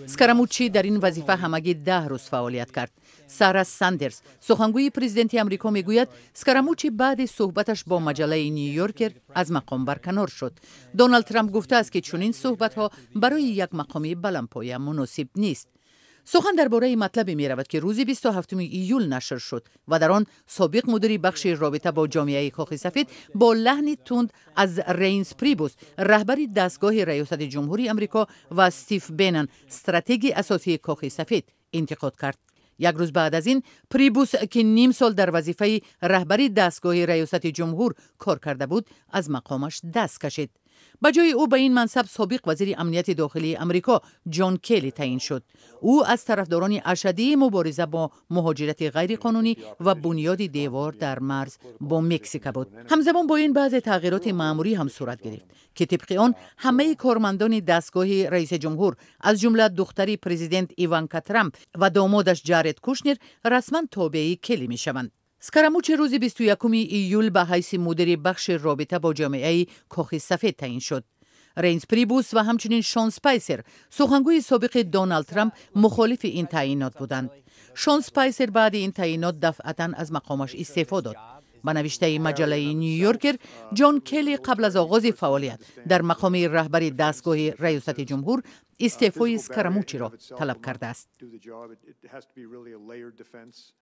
اسکراموچی در این وظیفه همگی 10 روز فعالیت کرد. سارا ساندرز سخنگوی پرزیدنت آمریکا میگوید اسکراموچی بعد صحبتش با مجله نیویورکر از مقام برکنار شد. دونالد ترامپ گفته است که چنین صحبت‌ها برای یک مقامی بلندپایه مناسب نیست. سخن درباره مطلبی می رود که روز 27 ایول نشر شد و در آن سابق مدیر بخش رابطه با جامعه کاخ سفید با لحنی تند از رینس پریبوس رهبر دستگاه ریاست جمهوری آمریکا و استیو بنن استراتژی اساسی کاخ سفید انتقاد کرد. یک روز بعد از این پریبوس که نیم سال در وظیفه رهبری دستگاه ریاست جمهور کار کرده بود از مقامش دست کشید. به جای او به این منصب سابق وزیر امنیت داخلی آمریکا جان کلی تعیین شد. او از طرفداران اشدی مبارزه با مهاجرت غیرقانونی و بنیاد دیوار در مرز با مکزیک بود. همزمان با این بعض تغییرات مأموری هم صورت گرفت که طبق آن همه کارمندان دستگاه رئیس جمهور از جمله دختری پرزیدنت ایوانکا ترامپ و دامادش جارد کوشنر رسما تابع کلی می شوند. اسکراموچ روز 21 ایول به حیث مدیر بخش رابطه با جامعه کاخ سفید تعیین شد. رینس پریبوس و همچنین شان اسپایسر سخنگوی سابق دونالد ترامپ مخالف این تعیینات بودند. شان اسپایسر بعد این تعیینات دفعتاً از مقامش استعفا داد. به نوشته مجله نیویورکر، جان کلی قبل از آغاز فعالیت در مقام رهبر دستگاه ریاست جمهور استعفای اسکراموچی را طلب کرده است.